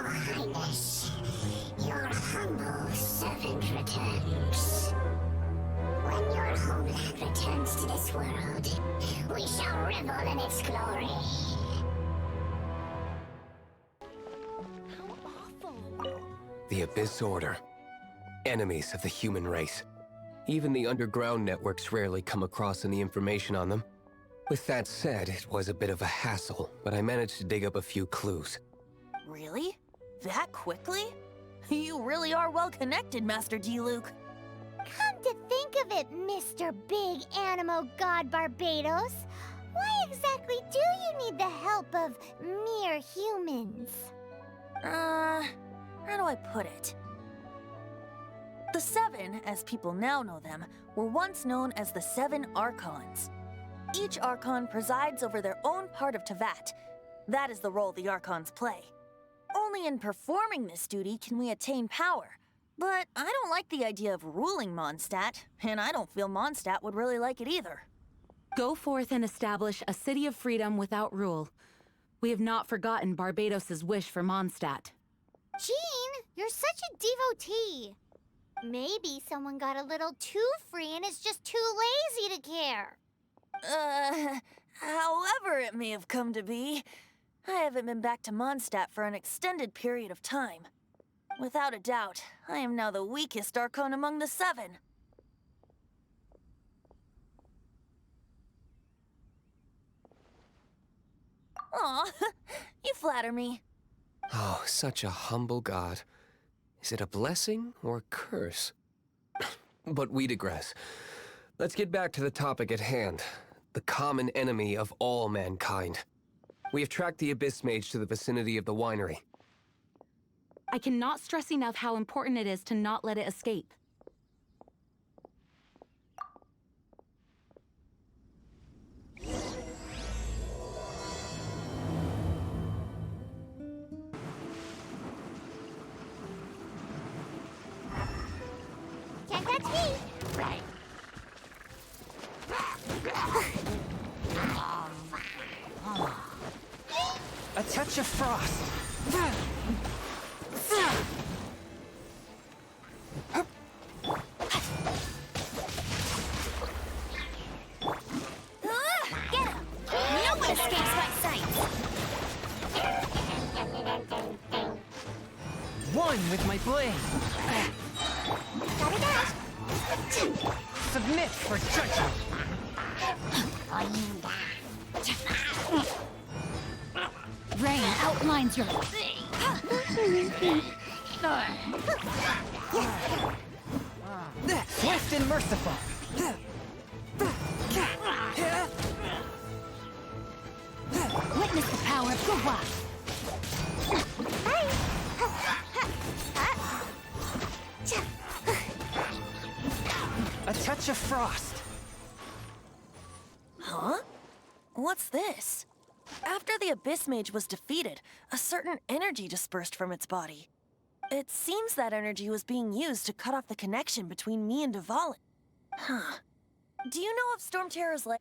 Highness, your humble servant returns. When your homeland returns to this world, we shall revel in its glory. How awful. The Abyss Order. Enemies of the human race. Even the underground networks rarely come across any information on them. With that said, it was a bit of a hassle, but I managed to dig up a few clues. Really? That quickly? You really are well connected, Master D-Luke. Come to think of it, Mr. Big Animo God Barbados, why exactly do you need the help of mere humans? How do I put it? The Seven, as people now know them, were once known as the Seven Archons. Each Archon presides over their own part of Teyvat. That is the role the Archons play. Only in performing this duty can we attain power. But I don't like the idea of ruling Mondstadt, and I don't feel Mondstadt would really like it either. Go forth and establish a city of freedom without rule. We have not forgotten Barbados' wish for Mondstadt. Jean, you're such a devotee. Maybe someone got a little too free and is just too lazy to care. However it may have come to be, I haven't been back to Mondstadt for an extended period of time. Without a doubt, I am now the weakest Archon among the Seven. Aw, you flatter me. Oh, such a humble god. Is it a blessing or a curse? But we digress. Let's get back to the topic at hand. The common enemy of all mankind. We have tracked the Abyss Mage to the vicinity of the winery. I cannot stress enough how important it is to not let it escape. Can't touch me! A touch of frost. Get him! No one escapes my sight! One with my blade. Gotta dash! Submit for judgment. Rain outlines your... Swift and merciful. Witness the power of Gua. A touch of frost. Huh? What's this? After the Abyss Mage was defeated, a certain energy dispersed from its body. It seems that energy was being used to cut off the connection between me and Dvalin. Huh. Do you know of Storm Terror's lair?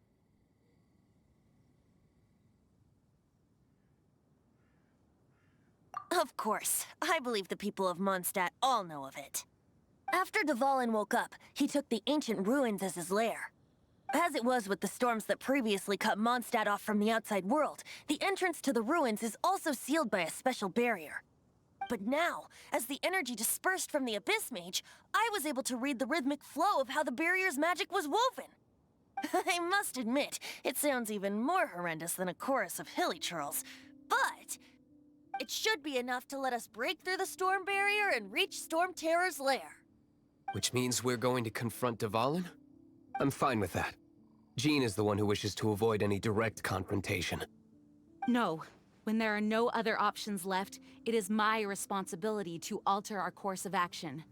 Of course. I believe the people of Mondstadt all know of it. After Dvalin woke up, he took the ancient ruins as his lair. As it was with the storms that previously cut Mondstadt off from the outside world, the entrance to the ruins is also sealed by a special barrier. But now, as the energy dispersed from the Abyss Mage, I was able to read the rhythmic flow of how the barrier's magic was woven. I must admit, it sounds even more horrendous than a chorus of hilly churls, but it should be enough to let us break through the storm barrier and reach Storm Terror's lair. Which means we're going to confront Dvalin? I'm fine with that. Jean is the one who wishes to avoid any direct confrontation. No. When there are no other options left, it is my responsibility to alter our course of action.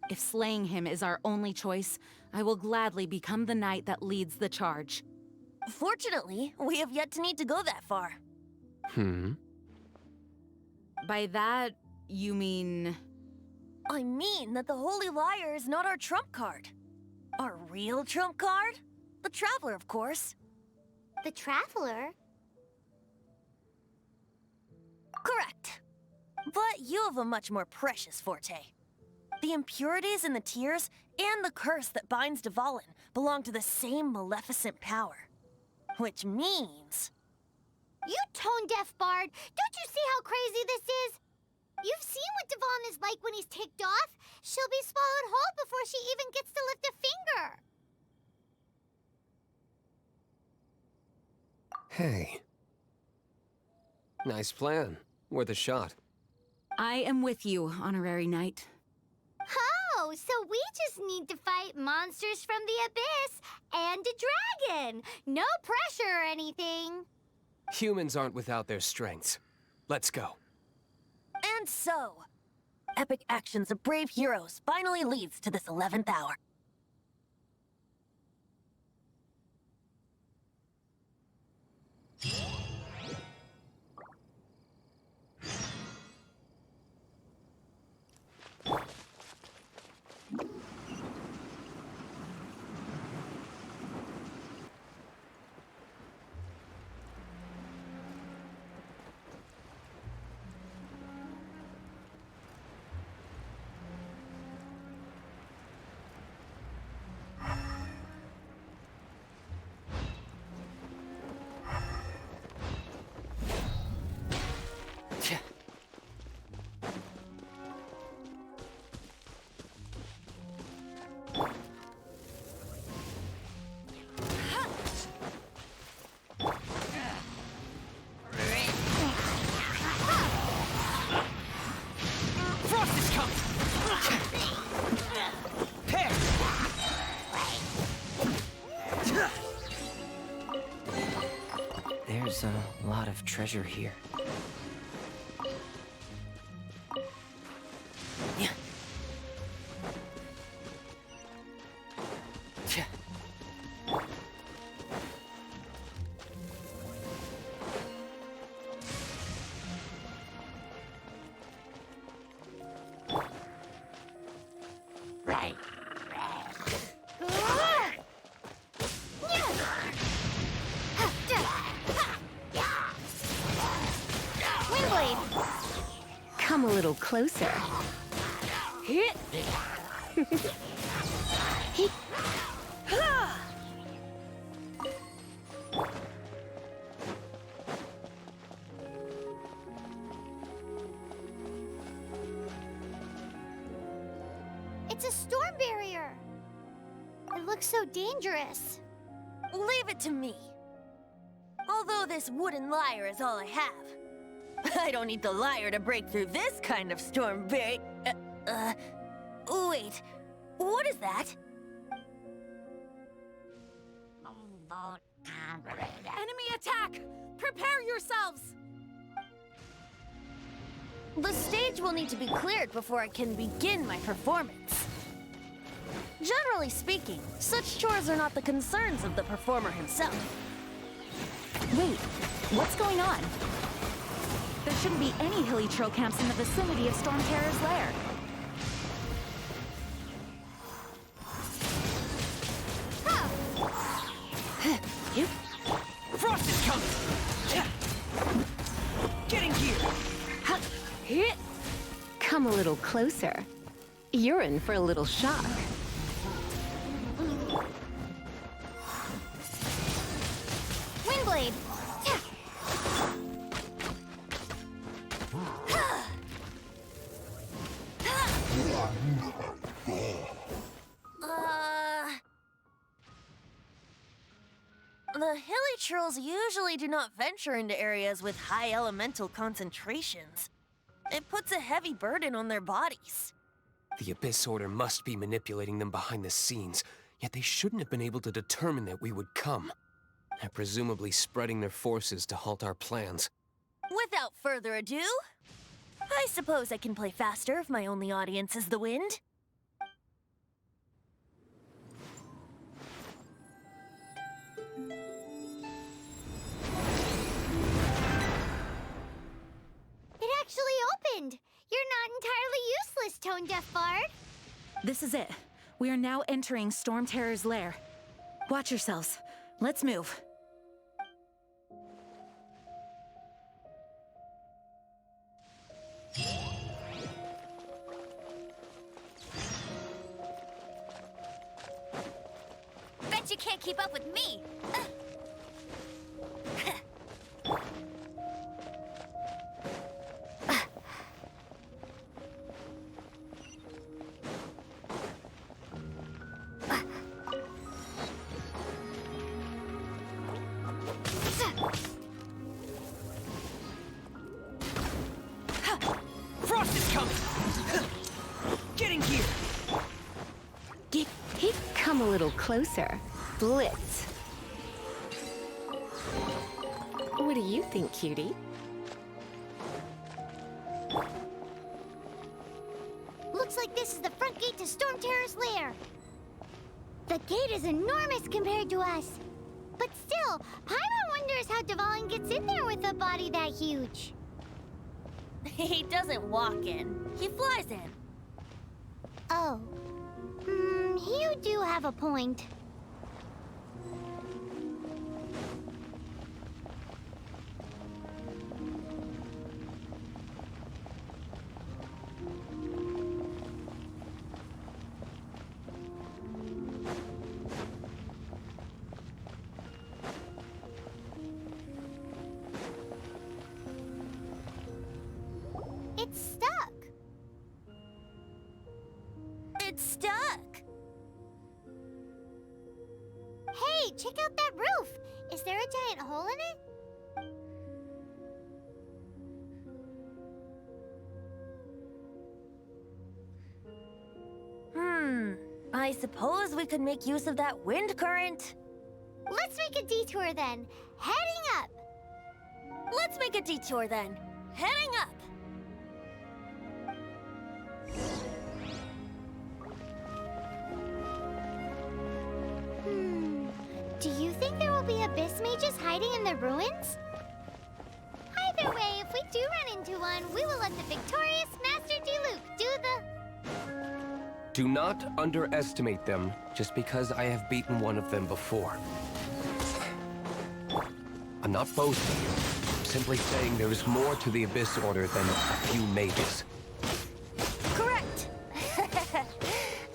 If slaying him is our only choice, I will gladly become the knight that leads the charge. Fortunately, we have yet to need to go that far. By that, you mean... I mean that the Holy Liar is not our trump card. Our real trump card? The Traveler, of course. The Traveler? Correct. But you have a much more precious forte. The impurities in the tears and the curse that binds Dvalin belong to the same maleficent power. Which means... You tone-deaf bard! Don't you see how crazy this is? You've seen what Dvalin is like when he's ticked off. She'll be swallowed whole before she even gets to lift a finger. Hey. Nice plan. Worth a shot. I am with you, Honorary Knight. Oh, so we just need to fight monsters from the abyss and a dragon. No pressure or anything. Humans aren't without their strengths. Let's go. And so, epic actions of brave heroes finally leads to this 11th hour. There's a lot of treasure here. Come a little closer. Hit! It's a storm barrier. It looks so dangerous. Leave it to me. Although this wooden lyre is all I have. I don't need the lyre to break through this kind of storm barrier. Wait. What is that? Enemy attack! Prepare yourselves! The stage will need to be cleared before I can begin my performance. Generally speaking, such chores are not the concerns of the performer himself. Wait, what's going on? There shouldn't be any hilly troll camps in the vicinity of Storm Terror's lair. Frost is coming! Getting here! Hit! Come a little closer. You're in for a little shock. Windblade. The hilly trolls usually do not venture into areas with high elemental concentrations. It puts a heavy burden on their bodies. The Abyss Order must be manipulating them behind the scenes, yet they shouldn't have been able to determine that we would come. They're presumably spreading their forces to halt our plans. Without further ado, I suppose I can play faster if my only audience is the wind. It actually opened. You're not entirely useless, Tone-Deaf Bard. This is it. We are now entering Storm Terror's lair. Watch yourselves. Let's move. you can't keep up with me. Frost is coming! Getting here! He'd come a little closer. Blitz. What do you think, cutie? Looks like this is the front gate to Storm Terror's lair. The gate is enormous compared to us. But still, Paimon wonders how Dvalin gets in there with a body that huge. He doesn't walk in. He flies in. Oh. You do have a point. It's stuck. It's stuck. Hey, check out that roof. Is there a giant hole in it? I suppose we could make use of that wind current. Let's make a detour then. Heading up. Let's make a detour then. Heading up. Do you think there will be abyss mages hiding in the ruins? Either way, if we do run into one, we will let the victorious Master Diluc do the... Do not underestimate them just because I have beaten one of them before. I'm not boasting. I'm simply saying there is more to the Abyss Order than a few mages. Correct.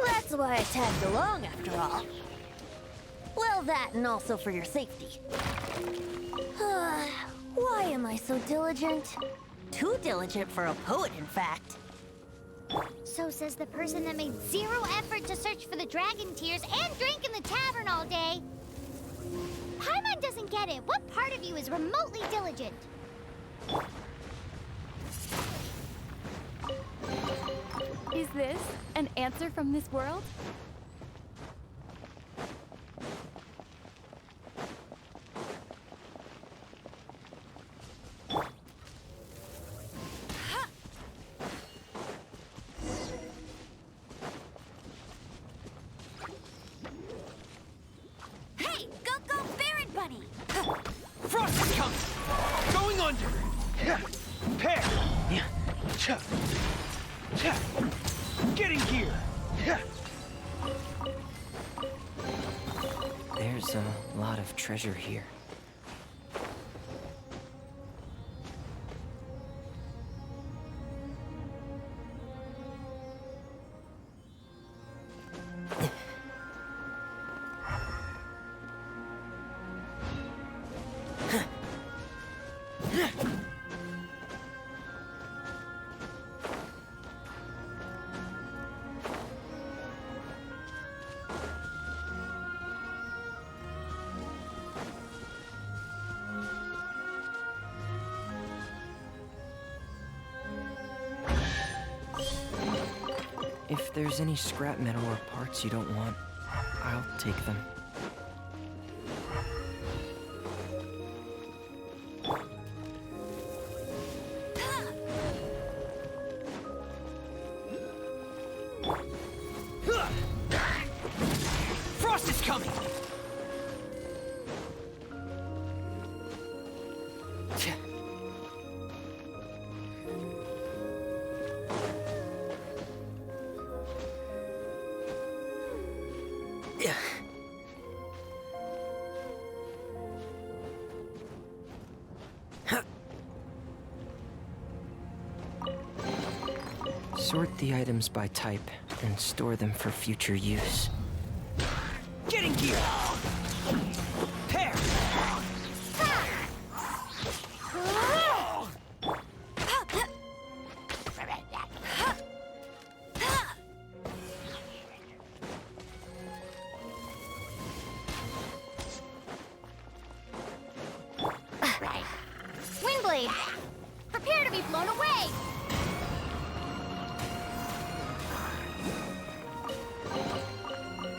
That's why I tagged along after all. Well, that and also for your safety. Why am I so diligent? Too diligent for a poet, in fact. So says the person that made zero effort to search for the dragon tears and drank in the tavern all day. Paimon doesn't get it. What part of you is remotely diligent? Is this an answer from this world? Hey, go, Baron Bunny! Frost is coming! Going under! Pair! Getting here! There's a lot of treasure here. If there's any scrap metal or parts you don't want, I'll take them. Frost is coming! Sort the items by type and store them for future use. Getting here!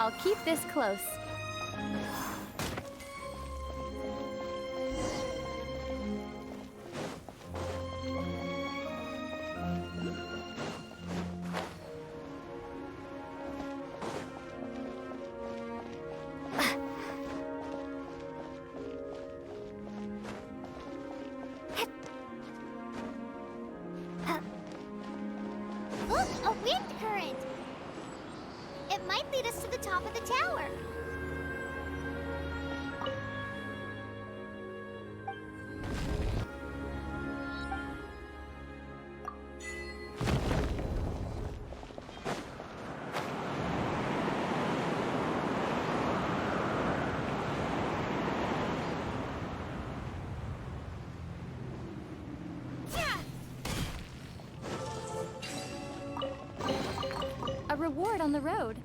I'll keep this close. Look, a wind current! It might lead us to the top of the tower. A reward on the road.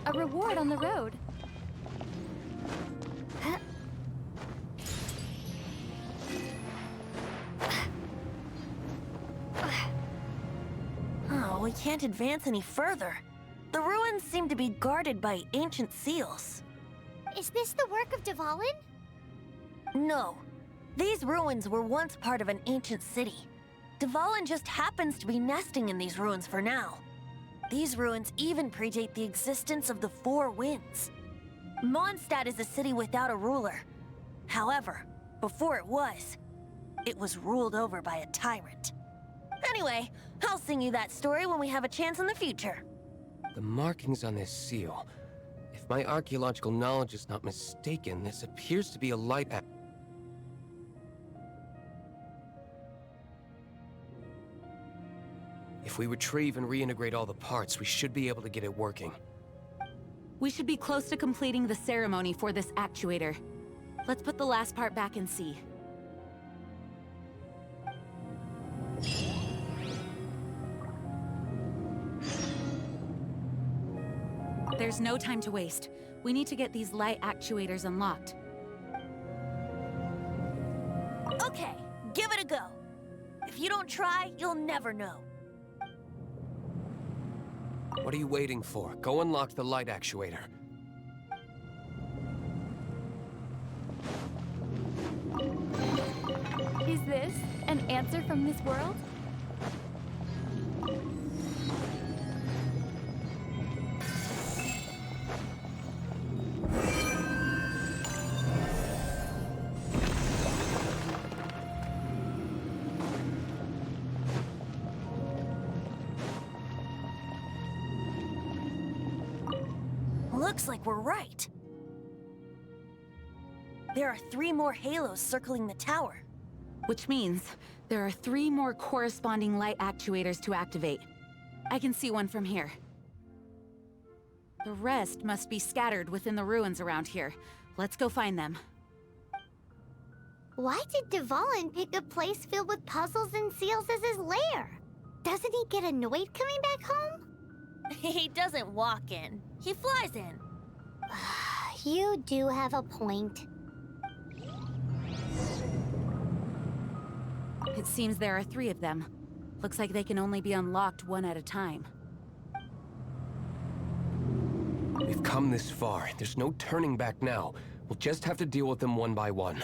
A reward on the road. Oh, we can't advance any further. The ruins seem to be guarded by ancient seals. Is this the work of Dvalin? No. These ruins were once part of an ancient city. Dvalin just happens to be nesting in these ruins for now. These ruins even predate the existence of the Four Winds. Mondstadt is a city without a ruler. However, before it was ruled over by a tyrant. Anyway, I'll sing you that story when we have a chance in the future. The markings on this seal. If my archaeological knowledge is not mistaken, this appears to be a light act. If we retrieve and reintegrate all the parts, we should be able to get it working. We should be close to completing the ceremony for this actuator. Let's put the last part back and see. There's no time to waste. We need to get these light actuators unlocked. Okay, give it a go. If you don't try, you'll never know. What are you waiting for? Go unlock the light actuator. Is this an answer from this world? Looks like we're right. There are 3 more halos circling the tower. Which means there are 3 more corresponding light actuators to activate. I can see one from here. The rest must be scattered within the ruins around here. Let's go find them. Why did Dvalin pick a place filled with puzzles and seals as his lair? Doesn't he get annoyed coming back home? He doesn't walk in. He flies in. You do have a point. It seems there are 3 of them. Looks like they can only be unlocked one at a time. We've come this far. There's no turning back now. We'll just have to deal with them one by one.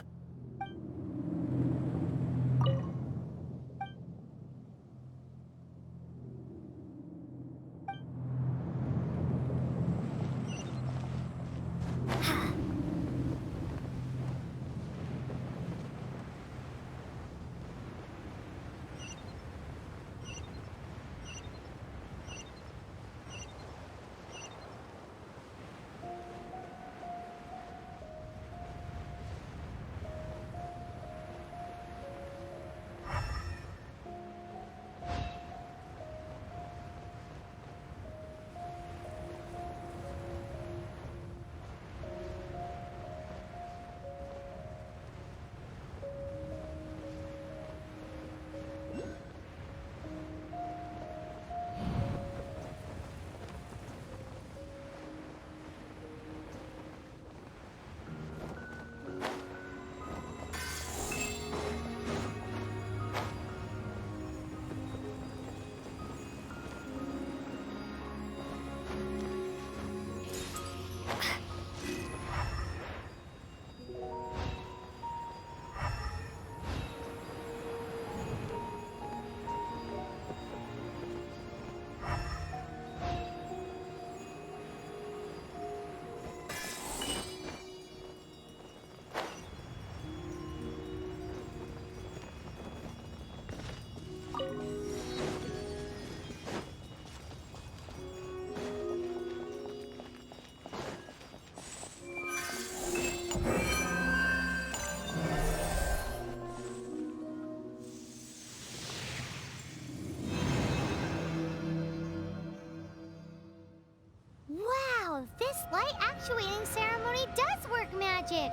actuating ceremony does work magic.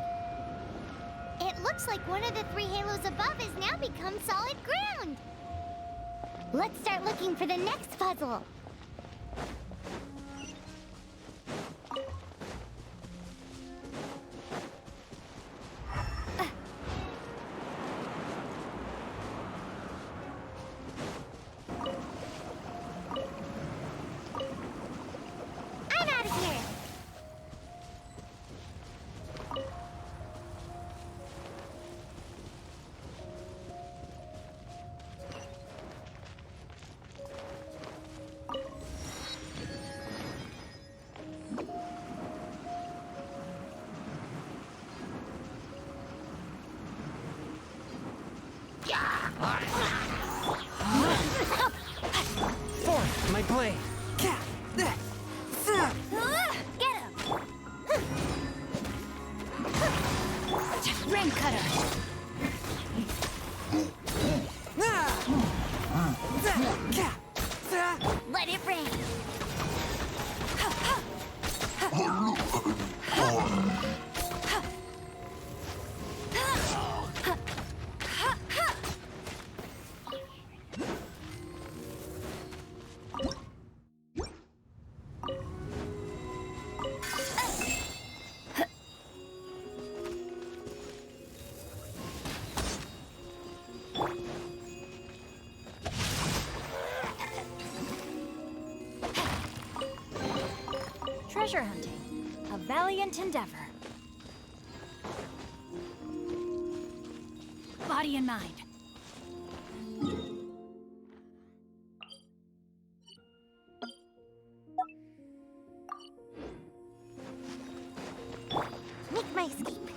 It looks like one of the 3 halos above has now become solid ground. Let's start looking for the next puzzle. I'm out of here. Forth, my blade! Get him! Rain cutter! Let it rain! Treasure hunting, a valiant endeavor. Body and mind. Make my escape.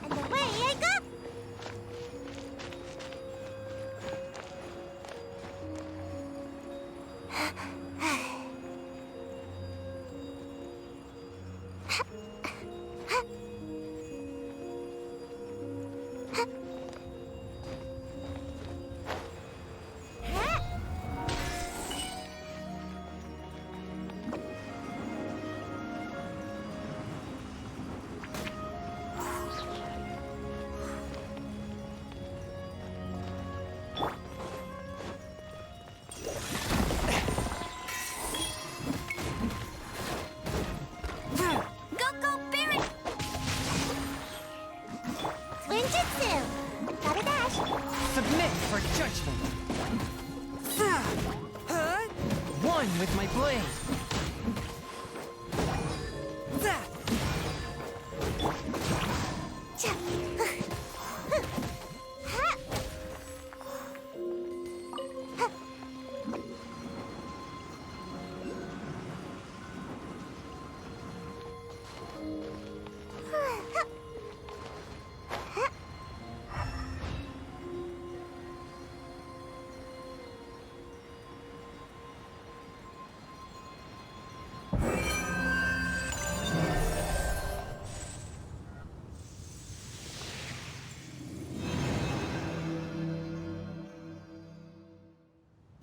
And away I go! Got a dash. Submit for judgment! One with my blade!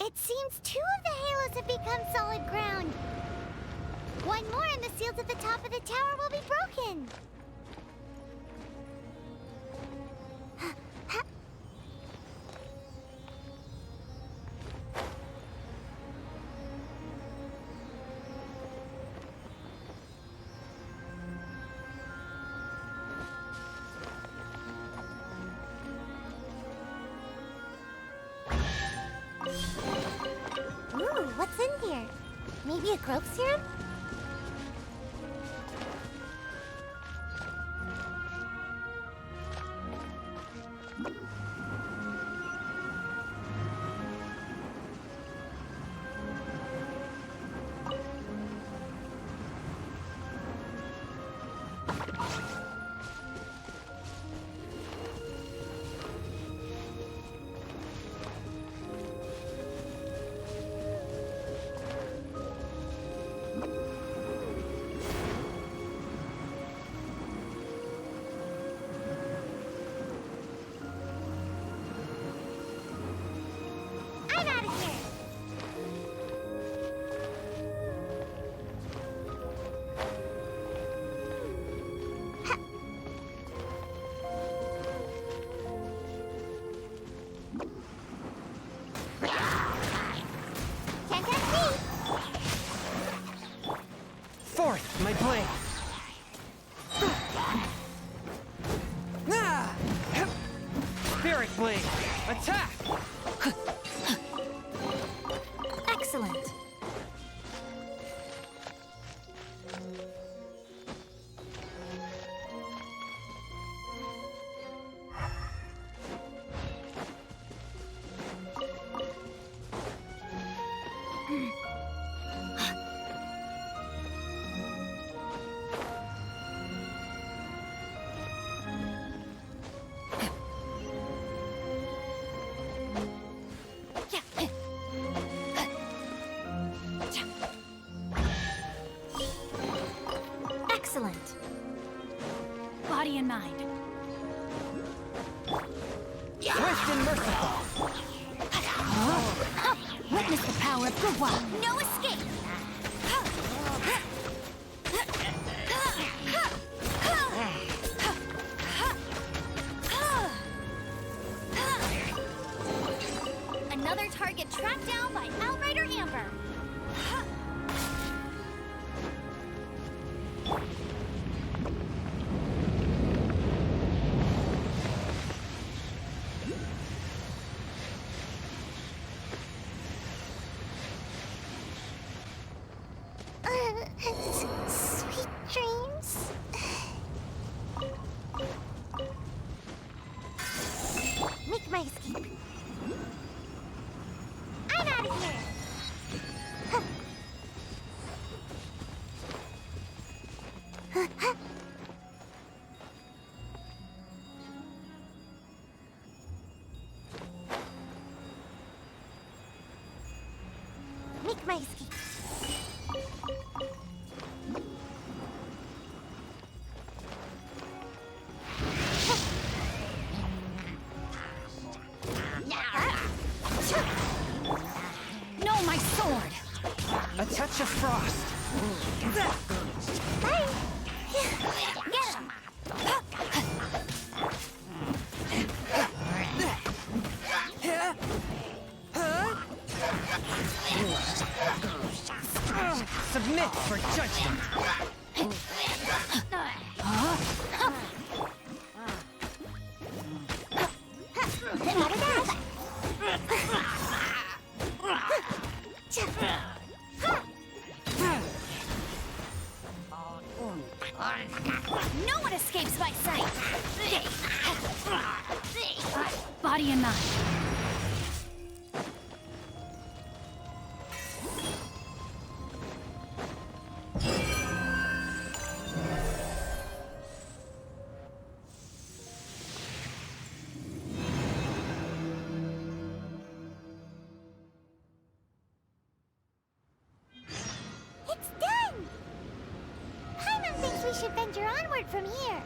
It seems 2 of the halos have become solid ground. 1 more and the seals at the top of the tower will be broken. Ooh, what's in here? Maybe a growth serum? Spirit Blade! Attack! Excellent. Excellent. Body and mind. Swift and merciful! Witness the power of Gua. No escape. Another target tracked down by Outrider Amber. Sweet dreams. Make my escape. I'm out of here. Make my escape. No, my sword! A touch of frost! Bye! Get him! Submit for judgment! No one escapes my sight! Body and mind. It's done! Paimon thinks we should venture onward from here.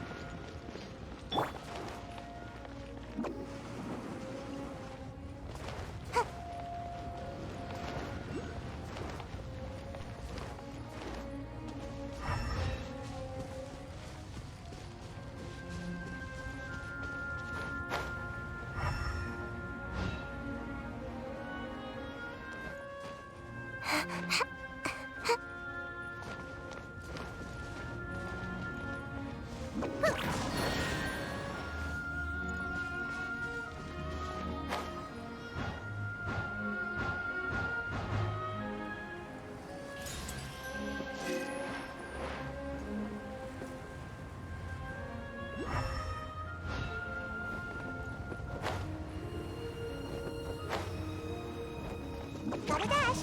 Gotta dash.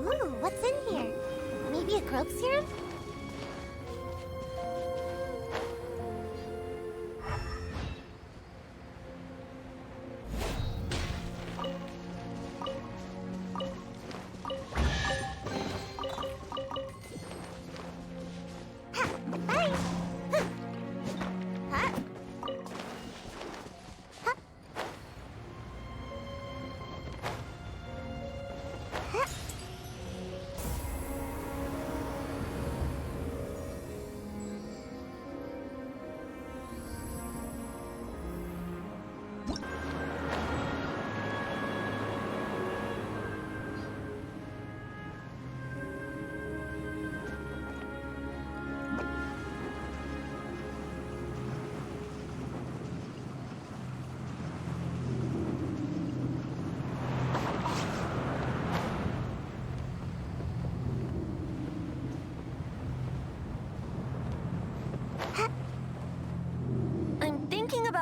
Ooh, what's in here? Maybe a growth serum? Bye. Huh? Huh? Huh?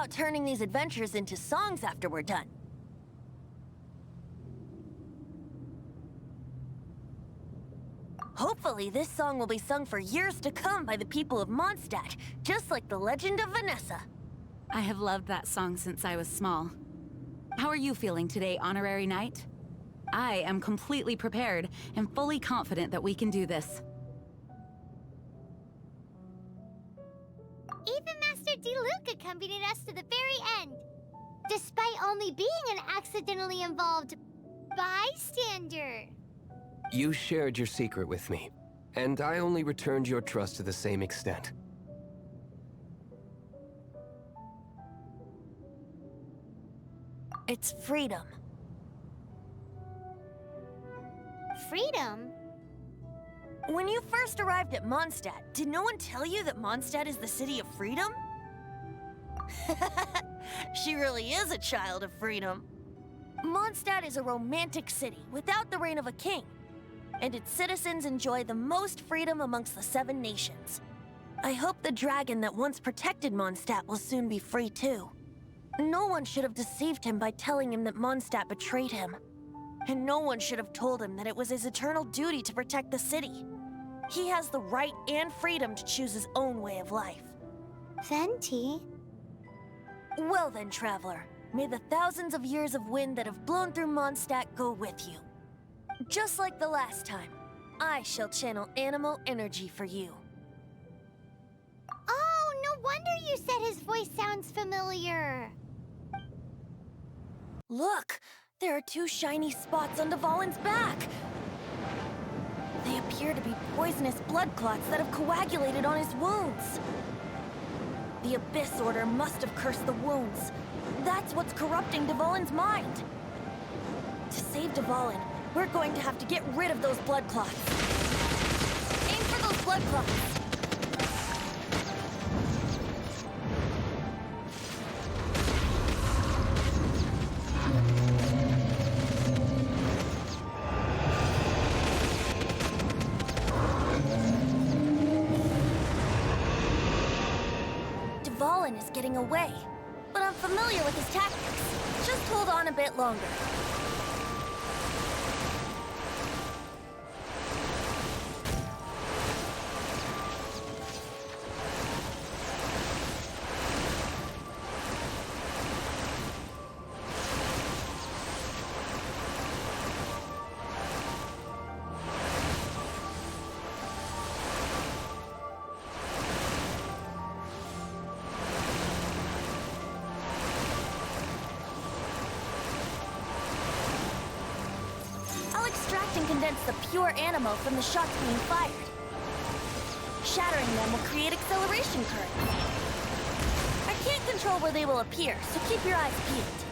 about turning these adventures into songs after we're done? Hopefully, this song will be sung for years to come by the people of Mondstadt, just like the legend of Vanessa. I have loved that song since I was small. How are you feeling today, Honorary Knight? I am completely prepared and fully confident that we can do this. Even Master Diluc accompanied us to the very end, despite only being an accidentally involved bystander. You shared your secret with me, and I only returned your trust to the same extent. It's freedom. Freedom? When you first arrived at Mondstadt, did no one tell you that Mondstadt is the city of freedom? She really is a child of freedom. Mondstadt is a romantic city without the reign of a king, and its citizens enjoy the most freedom amongst the 7 nations. I hope the dragon that once protected Mondstadt will soon be free too. No one should have deceived him by telling him that Mondstadt betrayed him. And no one should have told him that it was his eternal duty to protect the city. He has the right and freedom to choose his own way of life. Venti? Well then, traveler, may the thousands of years of wind that have blown through Mondstadt go with you. Just like the last time, I shall channel animal energy for you. Oh, no wonder you said his voice sounds familiar. Look! There are 2 shiny spots on Dvalin's back! They appear to be poisonous blood clots that have coagulated on his wounds. The Abyss Order must have cursed the wounds. That's what's corrupting Dvalin's mind. To save Dvalin, we're going to have to get rid of those blood clots. Aim for those blood clots! Dvalin is getting away, but I'm familiar with his tactics. Just hold on a bit longer. Extract and condense the pure animo from the shots being fired. Shattering them will create acceleration currents. I can't control where they will appear, so keep your eyes peeled.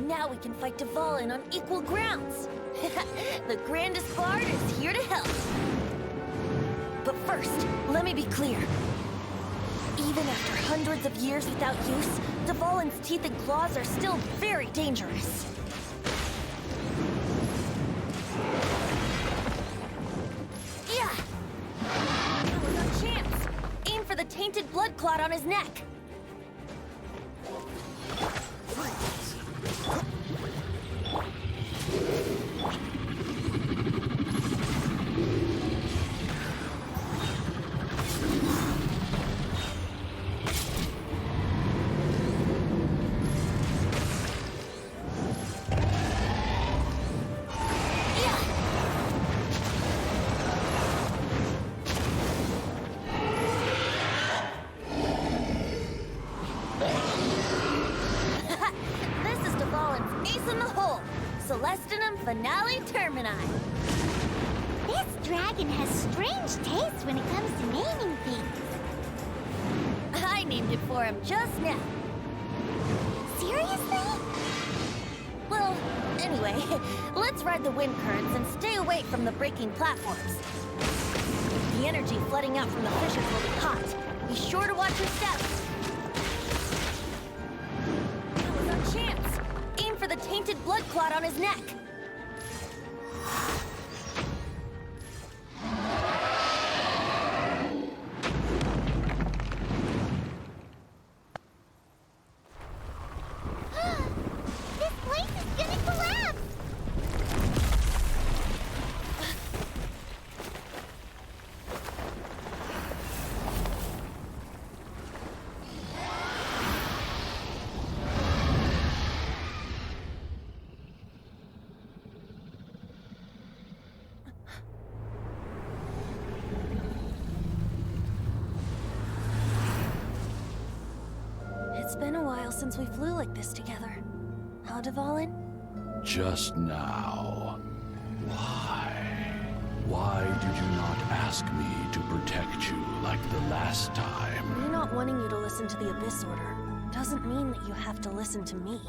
Now we can fight Dvalin on equal grounds. The grandest bard is here to help. But first, let me be clear. Even after hundreds of years without use, Dvalin's teeth and claws are still very dangerous. Yeah! That was our chance. Aim for the tainted blood clot on his neck. Finale Termini. This dragon has strange taste when it comes to naming things. I named it for him just now. Seriously? Well, anyway, let's ride the wind currents and stay away from the breaking platforms. The energy flooding out from the fissures will be hot. Be sure to watch your steps. That was our chance. Aim for the tainted blood clot on his neck. It's been a while since we flew like this together. Huh, Dvalin? Just now. Why? Why did you not ask me to protect you like the last time? Me not wanting you to listen to the Abyss Order doesn't mean that you have to listen to me.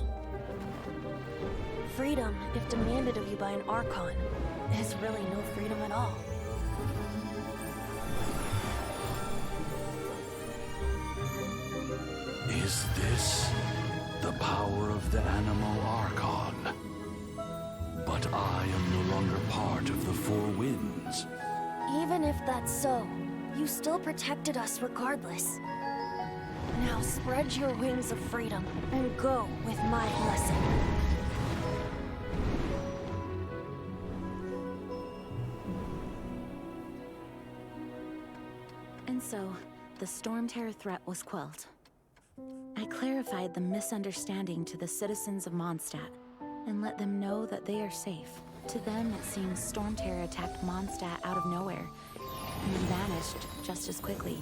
Freedom, if demanded of you by an archon, is really no freedom at all. Is this the power of the Animo Archon? But I am no longer part of the Four Winds. Even if that's so, you still protected us regardless. Now spread your wings of freedom and go with my blessing. And so, the Storm Terror threat was quelled. I clarified the misunderstanding to the citizens of Mondstadt, and let them know that they are safe. To them, it seems Storm Terror attacked Mondstadt out of nowhere, and then vanished just as quickly.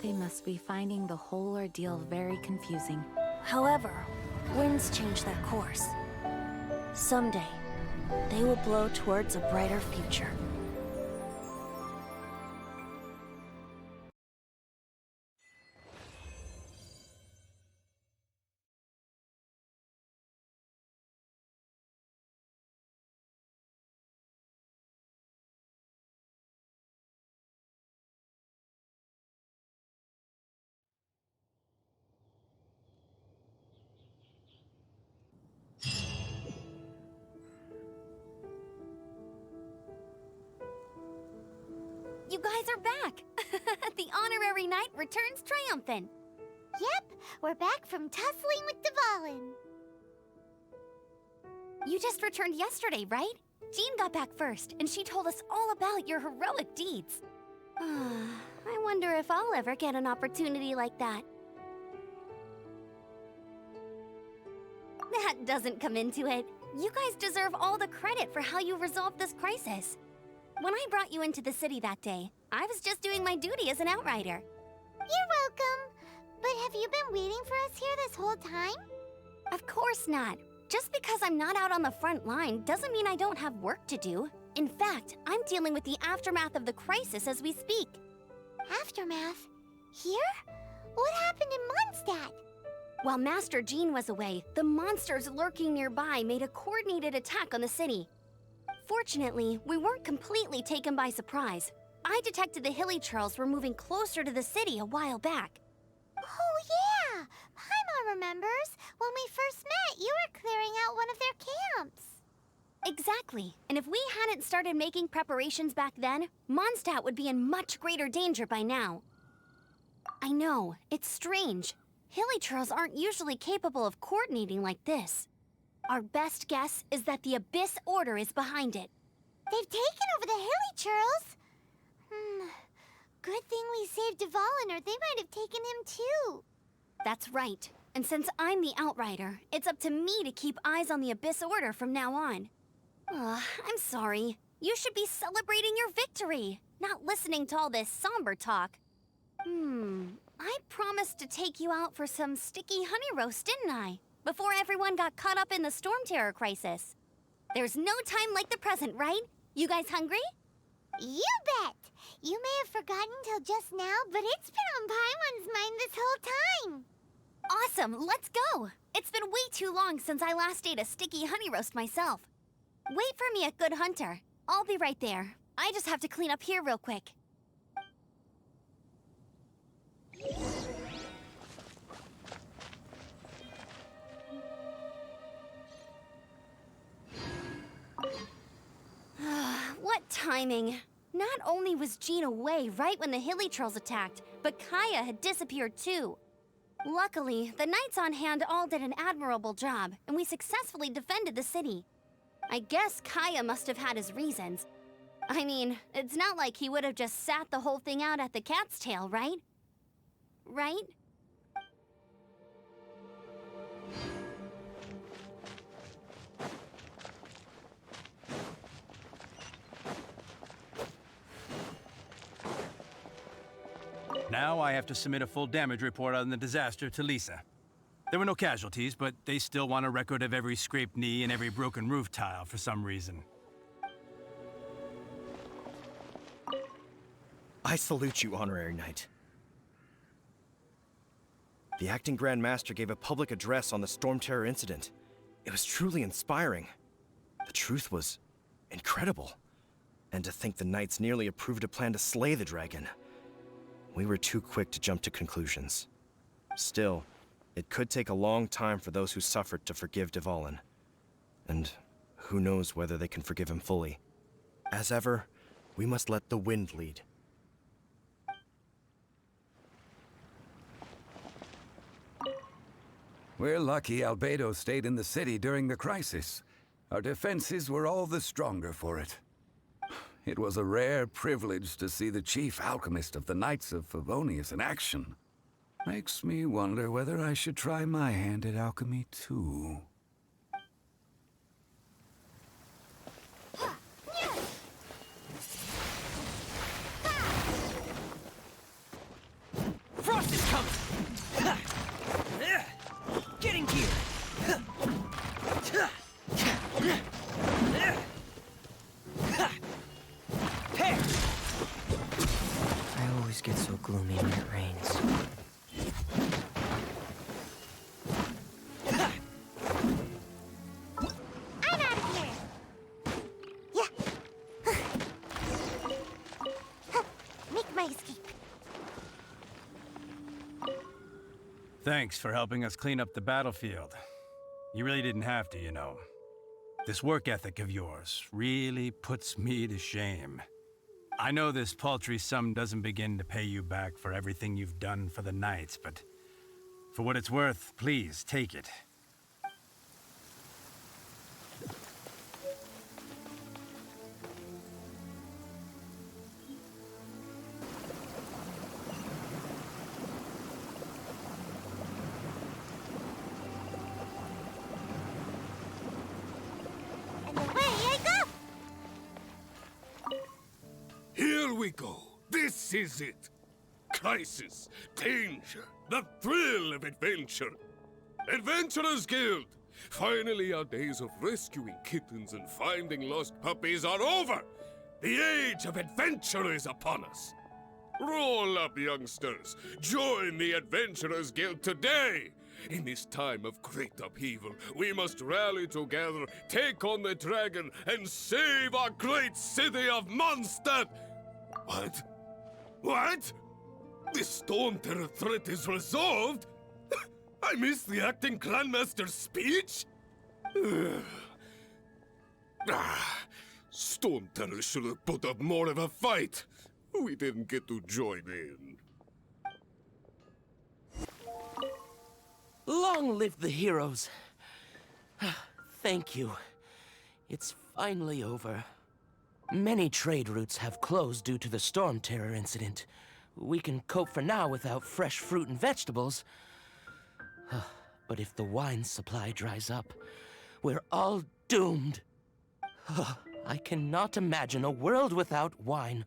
They must be finding the whole ordeal very confusing. However, winds change their course. Someday, they will blow towards a brighter future. You guys are back! The honorary knight returns triumphant. Yep, we're back from tussling with Dvalin. You just returned yesterday, right? Jean got back first, and she told us all about your heroic deeds. I wonder if I'll ever get an opportunity like that. That doesn't come into it. You guys deserve all the credit for how you resolved this crisis. When I brought you into the city that day, I was just doing my duty as an outrider. You're welcome. But have you been waiting for us here this whole time? Of course not. Just because I'm not out on the front line doesn't mean I don't have work to do. In fact, I'm dealing with the aftermath of the crisis as we speak. Aftermath? Here? What happened in Mondstadt? While Master Jean was away, the monsters lurking nearby made a coordinated attack on the city. Fortunately, we weren't completely taken by surprise. I detected the Hilly-Churls were moving closer to the city a while back. Oh yeah! Paimon remembers. When we first met, you were clearing out one of their camps. Exactly. And if we hadn't started making preparations back then, Mondstadt would be in much greater danger by now. I know, it's strange. Hilly-Churls aren't usually capable of coordinating like this. Our best guess is that the Abyss Order is behind it. They've taken over the Hilly-Churls? Good thing we saved Dvalin, or they might have taken him too. That's right. And since I'm the Outrider, it's up to me to keep eyes on the Abyss Order from now on. I'm sorry. You should be celebrating your victory, not listening to all this somber talk. I promised to take you out for some sticky honey roast, didn't I? Before everyone got caught up in the Storm Terror crisis. There's no time like the present, right? You guys hungry? You bet! You may have forgotten till just now, but it's been on Paimon's mind this whole time. Awesome, let's go! It's been way too long since I last ate a sticky honey roast myself. Wait for me at Good Hunter. I'll be right there. I just have to clean up here real quick. What timing! Not only was Jean away right when the Hilly-Churls attacked, but Kaya had disappeared too. Luckily, the knights on hand all did an admirable job, and we successfully defended the city. I guess Kaya must have had his reasons. I mean, it's not like he would have just sat the whole thing out at the cat's tail, right? Right? Now I have to submit a full damage report on the disaster to Lisa. There were no casualties, but they still want a record of every scraped knee and every broken roof tile for some reason. I salute you, Honorary Knight. The Acting Grand Master gave a public address on the Storm Terror incident. It was truly inspiring. The truth was incredible. And to think the Knights nearly approved a plan to slay the dragon. We were too quick to jump to conclusions. Still, it could take a long time for those who suffered to forgive Dvalin. And who knows whether they can forgive him fully. As ever, we must let the wind lead. We're lucky Albedo stayed in the city during the crisis. Our defenses were all the stronger for it. It was a rare privilege to see the chief alchemist of the Knights of Favonius in action. Makes me wonder whether I should try my hand at alchemy too. Frost is coming! Getting here! I always get so gloomy when it rains. I'm out of here! Yeah! Make my escape. Thanks for helping us clean up the battlefield. You really didn't have to, you know. This work ethic of yours really puts me to shame. I know this paltry sum doesn't begin to pay you back for everything you've done for the Knights, but for what it's worth, please take it. Here we go. This is it. Crisis, danger, the thrill of adventure. Adventurers Guild! Finally, our days of rescuing kittens and finding lost puppies are over. The age of adventure is upon us. Roll up, youngsters. Join the Adventurers Guild today In this time of great upheaval, we must rally together, take on the dragon, and save our great city of Mondstadt! What? What? The Storm Terror threat is resolved? I missed the acting Grandmaster's speech? Storm Terror should have put up more of a fight. We didn't get to join in. Long live the heroes. Thank you. It's finally over. Many trade routes have closed due to the Storm Terror incident. We can cope for now without fresh fruit and vegetables. But if the wine supply dries up, we're all doomed. I cannot imagine a world without wine.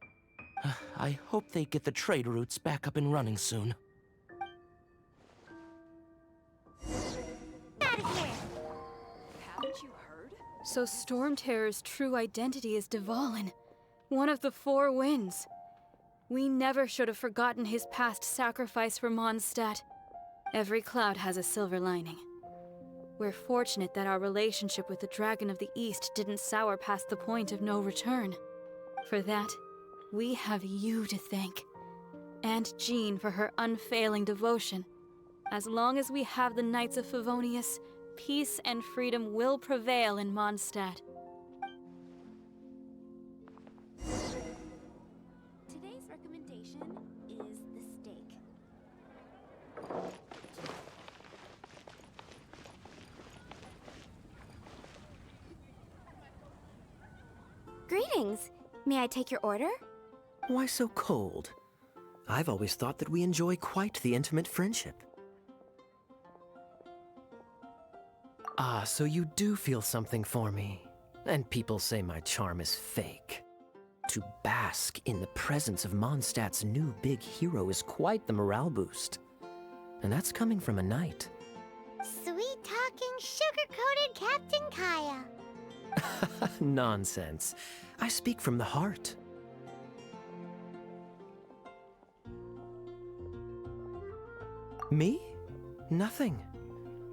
I hope they get the trade routes back up and running soon. Out of here! Haven't you heard? So Storm Terror's true identity is Dvalin, one of the Four Winds. We never should have forgotten his past sacrifice for Mondstadt. Every cloud has a silver lining. We're fortunate that our relationship with the Dragon of the East didn't sour past the point of no return. For that, we have you to thank. And Jean for her unfailing devotion. As long as we have the Knights of Favonius, peace and freedom will prevail in Mondstadt. Today's recommendation is the steak. Greetings. May I take your order? Why so cold? I've always thought that we enjoy quite the intimate friendship. Ah, so you do feel something for me. And people say my charm is fake. To bask in the presence of Mondstadt's new big hero is quite the morale boost. And that's coming from a knight. Sweet-talking, sugar-coated Captain Kaya. Nonsense. I speak from the heart. Me? Nothing.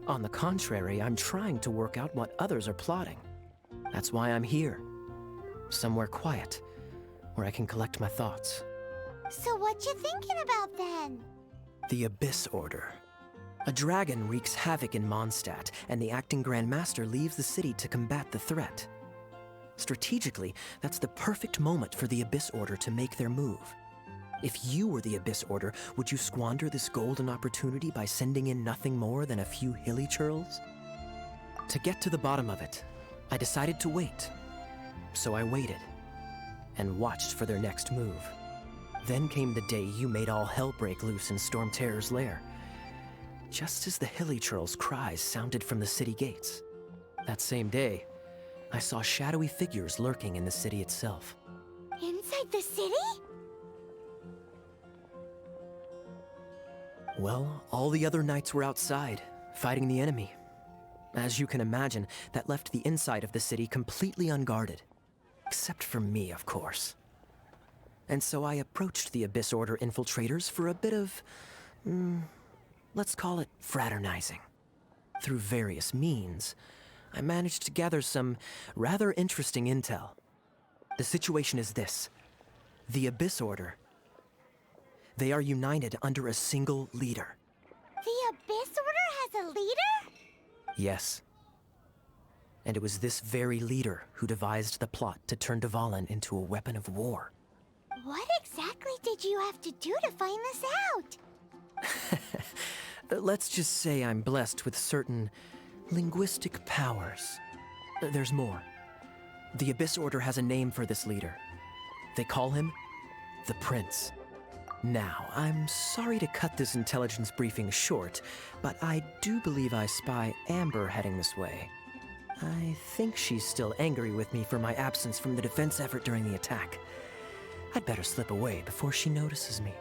On the contrary, I'm trying to work out what others are plotting. That's why I'm here. Somewhere quiet, where I can collect my thoughts. So what you thinking about then? The Abyss Order. A dragon wreaks havoc in Mondstadt, and the acting Grand Master leaves the city to combat the threat. Strategically, that's the perfect moment for the Abyss Order to make their move. If you were the Abyss Order, would you squander this golden opportunity by sending in nothing more than a few hilly churls? To get to the bottom of it, I decided to wait. So I waited, and watched for their next move. Then came the day you made all hell break loose in Storm Terror's lair. Just as the hilly churls' cries sounded from the city gates. That same day, I saw shadowy figures lurking in the city itself. Inside the city? Well, all the other knights were outside, fighting the enemy. As you can imagine, that left the inside of the city completely unguarded. Except for me, of course. And so I approached the Abyss Order infiltrators for a bit of, let's call it fraternizing. Through various means, I managed to gather some rather interesting intel. The situation is this. The Abyss Order. They are united under a single leader. The Abyss Order has a leader? Yes. And it was this very leader who devised the plot to turn Dvalin into a weapon of war. What exactly did you have to do to find this out? Let's just say I'm blessed with certain linguistic powers. There's more. The Abyss Order has a name for this leader. They call him the Prince. Now, I'm sorry to cut this intelligence briefing short, but I do believe I spy Amber heading this way. I think she's still angry with me for my absence from the defense effort during the attack. I'd better slip away before she notices me.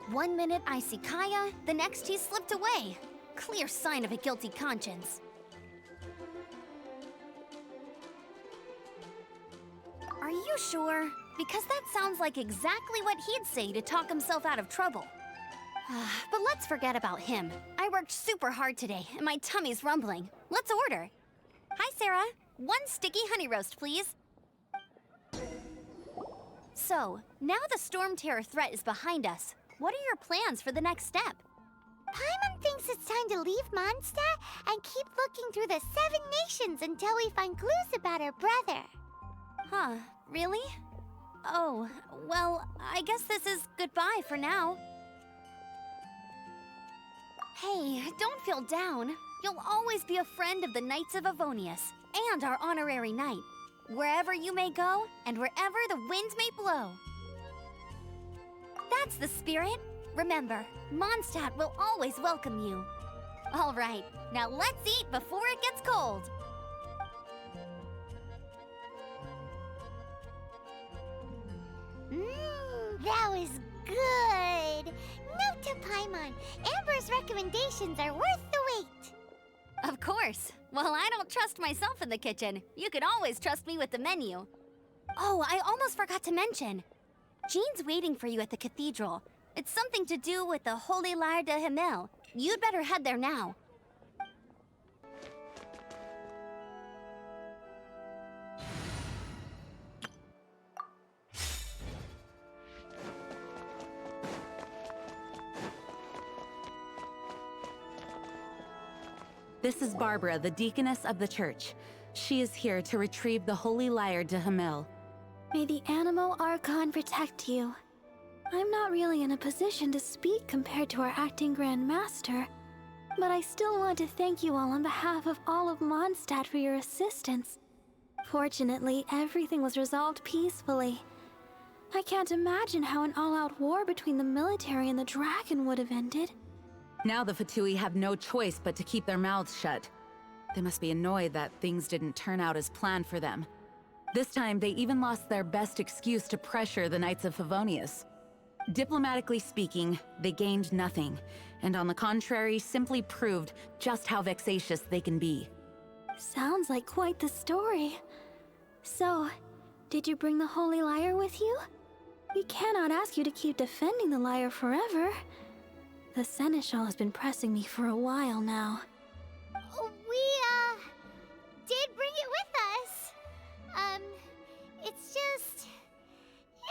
One minute I see Kaya, the next he slipped away. Clear sign of a guilty conscience. Are you sure? because that sounds like exactly what he'd say to talk himself out of trouble. But let's forget about him. I worked super hard today, and my tummy's rumbling. Let's order. Hi, Sarah. 1 sticky honey roast, please. So, now the Storm Terror threat is behind us. What are your plans for the next step? Paimon thinks it's time to leave Mondstadt and keep looking through the 7 nations until we find clues about her brother. Huh, really? Oh, well, I guess this is goodbye for now. Hey, don't feel down. You'll always be a friend of the Knights of Avonius, and our honorary knight. Wherever you may go, and wherever the wind may blow. That's the spirit. Remember, Mondstadt will always welcome you. All right, now let's eat before it gets cold. That was good. Note to Paimon, Amber's recommendations are worth the wait. Of course. Well, I don't trust myself in the kitchen. You can always trust me with the menu. Oh, I almost forgot to mention. Jean's waiting for you at the cathedral. It's something to do with the Holy Lyre de Himmel. You'd better head there now. This is Barbara, the deaconess of the church. She is here to retrieve the Holy Lyre de Himmel. May the Animo Archon protect you. I'm not really in a position to speak compared to our acting Grand Master, but I still want to thank you all on behalf of all of Mondstadt for your assistance. Fortunately, everything was resolved peacefully. I can't imagine how an all-out war between the military and the dragon would have ended. Now the Fatui have no choice but to keep their mouths shut. They must be annoyed that things didn't turn out as planned for them. This time, they even lost their best excuse to pressure the Knights of Favonius. Diplomatically speaking, they gained nothing, and on the contrary, simply proved just how vexatious they can be. Sounds like quite the story. So, did you bring the Holy Lyre with you? We cannot ask you to keep defending the lyre forever. The Seneschal has been pressing me for a while now. We, did bring it with us. It's just...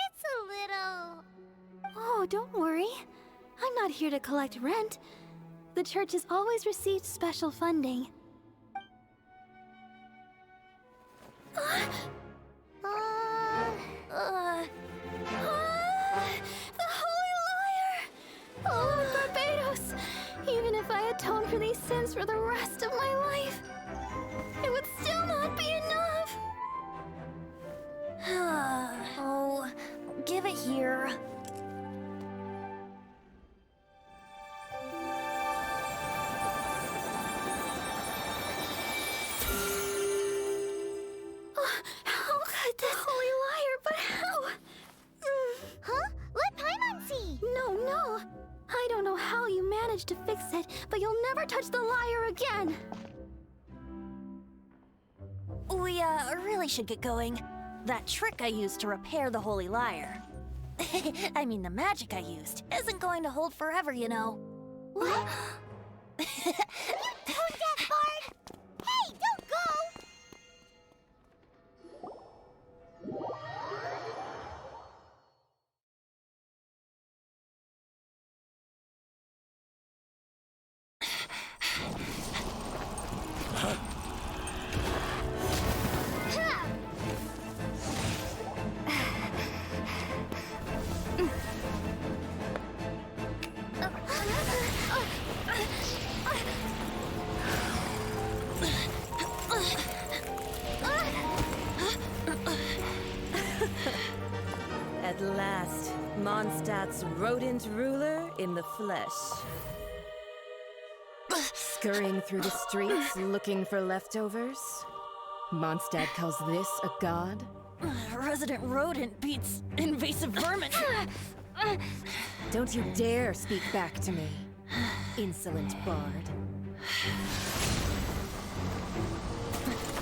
it's a little... Oh, don't worry. I'm not here to collect rent. The church has always received special funding. The Holy Lyre! Oh, Lord Barbados! Even if I atone for these sins for the rest of my life, it would still not be enough! Oh, give it here. How could this Holy Lyre, but how? Huh? Let Paimon see! No. I don't know how you managed to fix it, but you'll never touch the lyre again! We, really should get going. That trick I used to repair the Holy Lyre. I mean, the magic I used isn't going to hold forever, you know. What? You tone-deaf bard! Hey, don't go! At last, Mondstadt's rodent ruler in the flesh. Scurrying through the streets looking for leftovers? Mondstadt calls this a god? Resident rodent beats invasive vermin. Don't you dare speak back to me, insolent bard.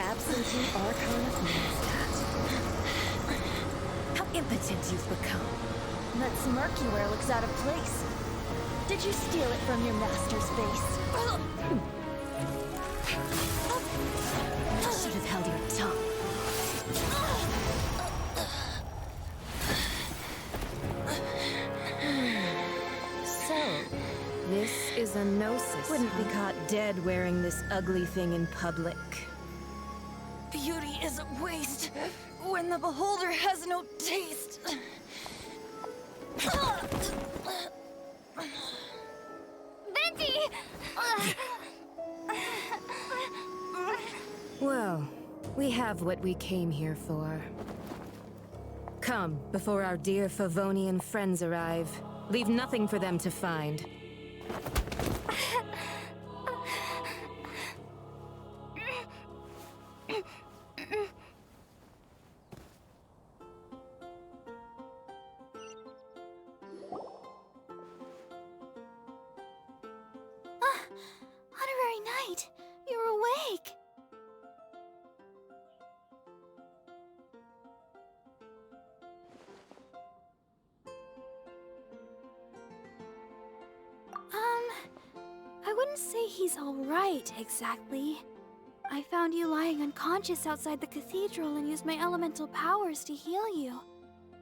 Absentee Archon of Mondstadt. How impotent you've become. That smirky looks out of place. Did you steal it from your master's base? You should have held your tongue. So, this is a gnosis. Wouldn't be caught dead wearing this ugly thing in public. Beauty is a waste when the beholder has no taste. Venti! Well, we have what we came here for. Come, before our dear Favonian friends arrive. Leave nothing for them to find. Honorary Knight, you're awake. I wouldn't say he's all right, exactly. I found you lying unconscious outside the cathedral and used my elemental powers to heal you.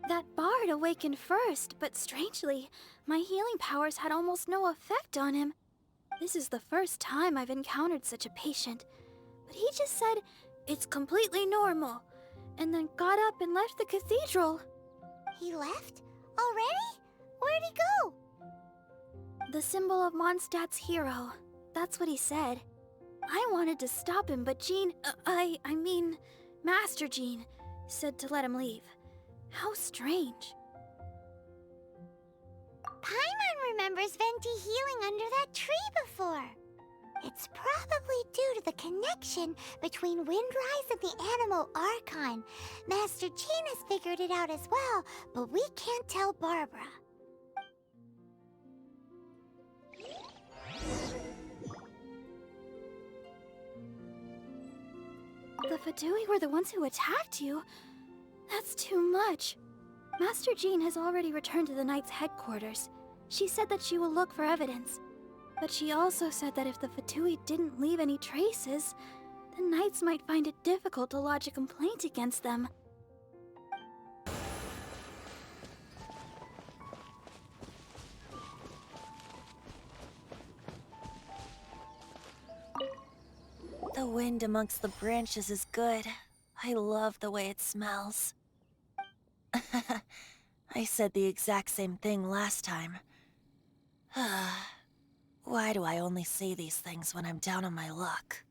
That bard awakened first, but strangely, my healing powers had almost no effect on him. This is the first time I've encountered such a patient, but he just said, "It's completely normal," and then got up and left the cathedral. He left? Already? Where'd he go? The symbol of Mondstadt's hero. That's what he said. I wanted to stop him, but Jean, I mean, Master Jean, said to let him leave. How strange. Paimon remembers Venti healing under that tree before. It's probably due to the connection between Windrise and the animal archon. Master Jean has figured it out as well, but we can't tell Barbara. The Fatui were the ones who attacked you? That's too much. Master Jean has already returned to the Knight's headquarters. She said that she will look for evidence. But she also said that if the Fatui didn't leave any traces, the Knights might find it difficult to lodge a complaint against them. The wind amongst the branches is good. I love the way it smells. I said the exact same thing last time. Why do I only say these things when I'm down on my luck?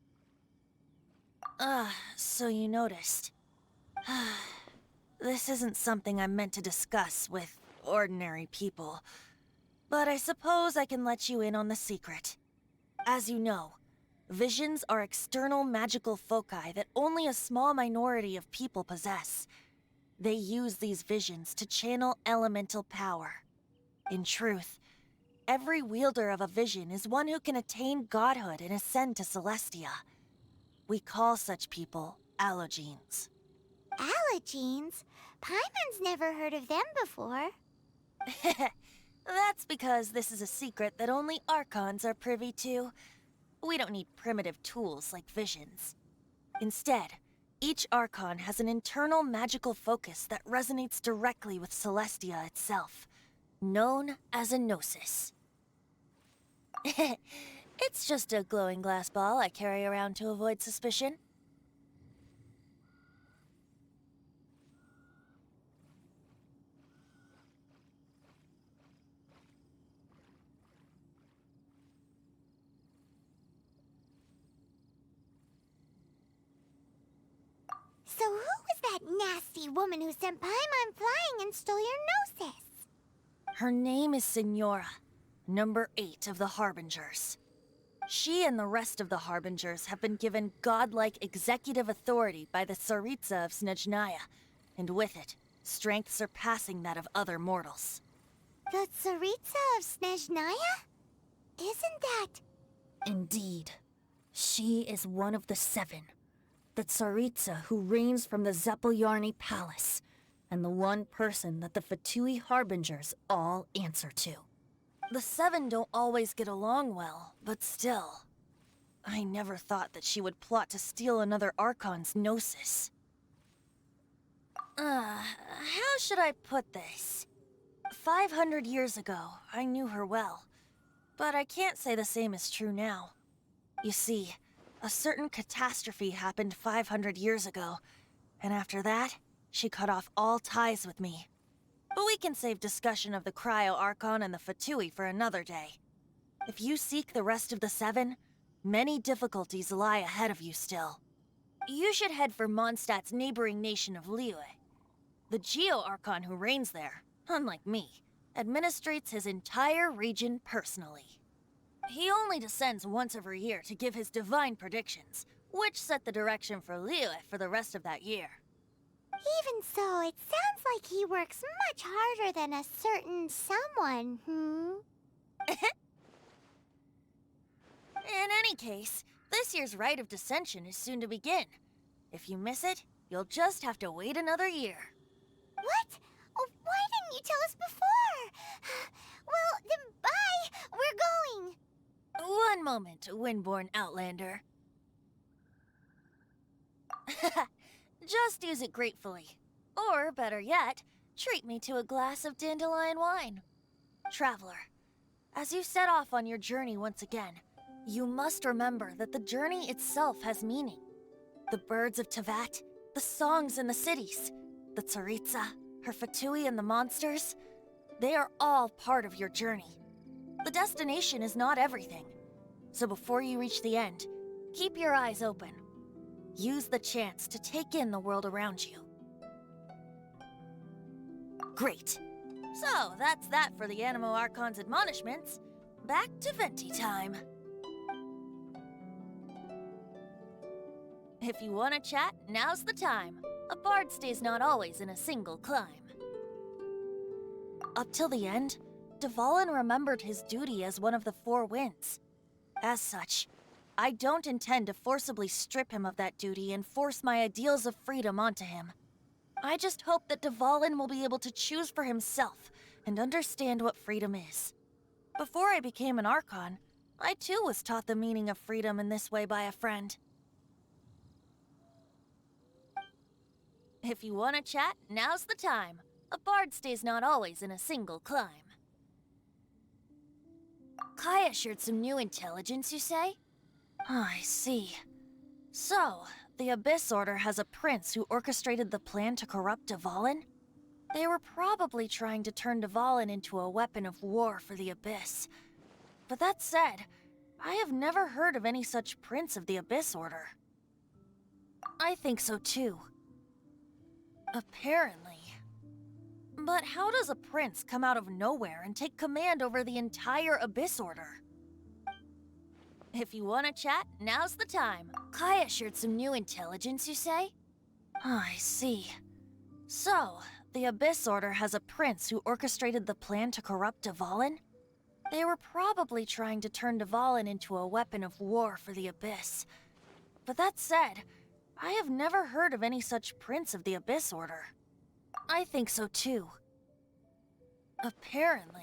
So you noticed. This isn't something I'm meant to discuss with ordinary people. But I suppose I can let you in on the secret. As you know, visions are external magical foci that only a small minority of people possess. They use these visions to channel elemental power. In truth, every wielder of a vision is one who can attain godhood and ascend to Celestia. We call such people allogenes. Allogenes? Paimon's never heard of them before. That's because this is a secret that only archons are privy to. We don't need primitive tools like visions. Instead, each archon has an internal magical focus that resonates directly with Celestia itself, known as a gnosis. It's just a glowing glass ball I carry around to avoid suspicion. So who was that nasty woman who sent Paimon flying and stole your gnosis? Her name is Signora, number 8 of the Harbingers. She and the rest of the Harbingers have been given godlike executive authority by the Tsaritsa of Snezhnaya, and with it, strength surpassing that of other mortals. The Tsaritsa of Snezhnaya? Isn't that... Indeed. She is one of the 7. The Tsaritsa who reigns from the Zepelyarny Palace. and the one person that the Fatui Harbingers all answer to. The Seven don't always get along well, but still. I never thought that she would plot to steal another Archon's Gnosis. How should I put this? 500 years ago, I knew her well, but I can't say the same is true now. You see, a certain catastrophe happened 500 years ago, and after that, she cut off all ties with me. But we can save discussion of the Cryo-Archon and the Fatui for another day. If you seek the rest of the Seven, many difficulties lie ahead of you still. You should head for Mondstadt's neighboring nation of Liyue. The Geo-Archon who reigns there, unlike me, administrates his entire region personally. He only descends once every year to give his divine predictions, which set the direction for Liyue for the rest of that year. Even so, it sounds like he works much harder than a certain someone, In any case, this year's Rite of Descension is soon to begin. If you miss it, you'll just have to wait another year. What? Oh, why didn't you tell us before? Well, then bye! We're going! One moment, Windborn Outlander. Just use it gratefully. Or, better yet, treat me to a glass of dandelion wine. Traveler, as you set off on your journey once again, you must remember that the journey itself has meaning. The birds of Tevat, the songs in the cities, the Tsaritsa, her Fatui and the monsters, they are all part of your journey. The destination is not everything. So before you reach the end, keep your eyes open. Use the chance to take in the world around you. Great. So, that's that for the Animo Archon's admonishments. Back to Venti time. If you want to chat, now's the time. A bard stays not always in a single climb. Up till the end, Dvalin remembered his duty as one of the Four Winds. As such, I don't intend to forcibly strip him of that duty and force my ideals of freedom onto him. I just hope that Dvalin will be able to choose for himself and understand what freedom is. Before I became an Archon, I too was taught the meaning of freedom in this way by a friend. If you want to chat, now's the time. A bard stays not always in a single climb. Kaya shared some new intelligence, you say? I see. So, the Abyss Order has a prince who orchestrated the plan to corrupt Dvalin? They were probably trying to turn Dvalin into a weapon of war for the Abyss. But that said, I have never heard of any such prince of the Abyss Order. I think so too. Apparently. But how does a prince come out of nowhere and take command over the entire Abyss Order? If you want to chat, now's the time. Kaya shared some new intelligence, you say? I see. So, the Abyss Order has a prince who orchestrated the plan to corrupt Dvalin? They were probably trying to turn Dvalin into a weapon of war for the Abyss. But that said, I have never heard of any such prince of the Abyss Order. I think so too. Apparently.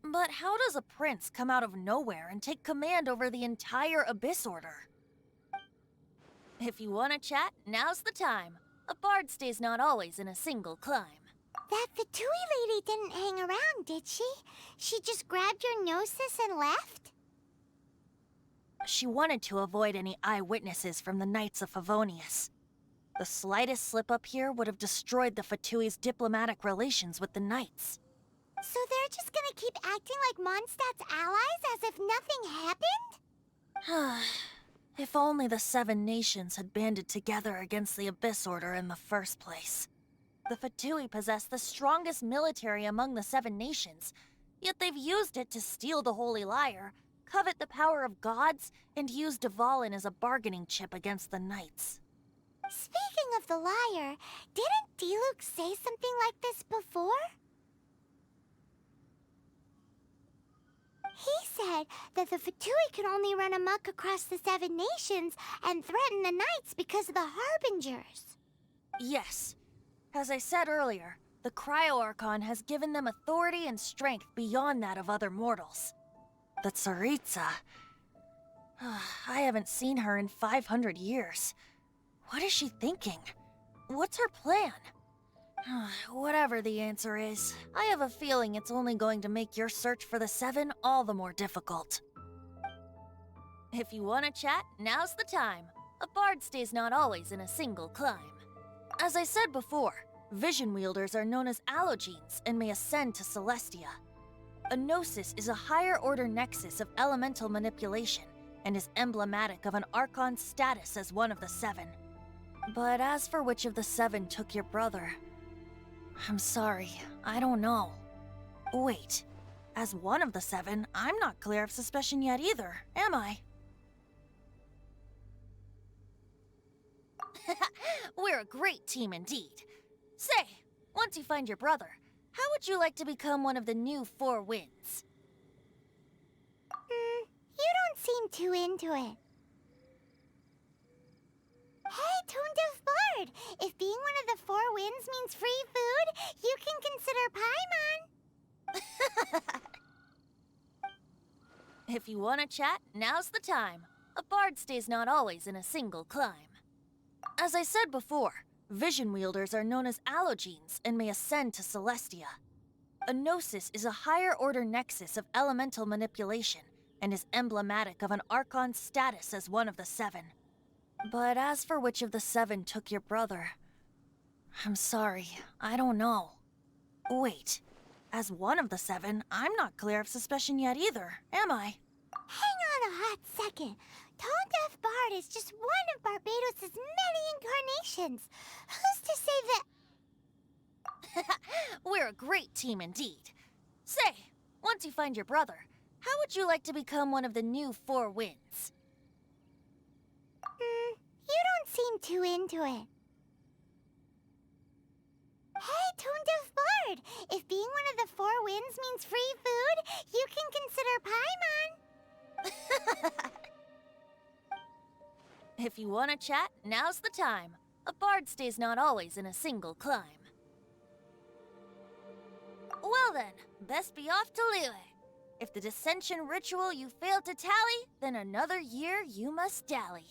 But how does a prince come out of nowhere and take command over the entire Abyss Order? If you want to chat, now's the time. A bard stays not always in a single climb. That Fatui lady didn't hang around, did she? She just grabbed your gnosis and left? She wanted to avoid any eyewitnesses from the Knights of Favonius. The slightest slip-up here would have destroyed the Fatui's diplomatic relations with the Knights. So they're just gonna keep acting like Mondstadt's allies as if nothing happened? If only the Seven Nations had banded together against the Abyss Order in the first place. The Fatui possess the strongest military among the Seven Nations, yet they've used it to steal the Holy Lyre, covet the power of gods, and use Dvalin as a bargaining chip against the Knights. Speaking of the lyre, didn't Diluc say something like this before? He said that the Fatui could only run amok across the Seven Nations and threaten the Knights because of the Harbingers. Yes. As I said earlier, the cryo-archon has given them authority and strength beyond that of other mortals. The Tsaritsa... I haven't seen her in 500 years. What is she thinking? What's her plan? Whatever the answer is, I have a feeling it's only going to make your search for the Seven all the more difficult. If you want to chat, now's the time. A bard stays not always in a single climb. As I said before, vision wielders are known as allogenes and may ascend to Celestia. A gnosis is a higher-order nexus of elemental manipulation and is emblematic of an archon's status as one of the Seven. But as for which of the Seven took your brother... I'm sorry, I don't know. Wait, as one of the Seven, I'm not clear of suspicion yet either, am I? We're a great team indeed. Say, once you find your brother, how would you like to become one of the new Four Winds? You don't seem too into it. Hey, Tone Deaf Bard! If being one of the Four Winds means free food, you can consider Paimon. If you want to chat, now's the time. A bard stays not always in a single climb. As I said before, vision wielders are known as allogenes and may ascend to Celestia. A gnosis is a higher-order nexus of elemental manipulation and is emblematic of an archon's status as one of the Seven. But as for which of the Seven took your brother... I'm sorry, I don't know. Wait, as one of the Seven, I'm not clear of suspicion yet either, am I? Hang on a hot second. Tone Deaf Bard is just one of Barbados' many incarnations. Who's to say that... We're a great team indeed. Say, once you find your brother, how would you like to become one of the new Four Winds? You don't seem too into it. Hey, Tone Deaf Bard! If being one of the Four Winds means free food, you can consider Paimon. If you want to chat, now's the time. A bard stays not always in a single climb. Well then, best be off to Liyue. If the dissension ritual you failed to tally, then another year you must dally.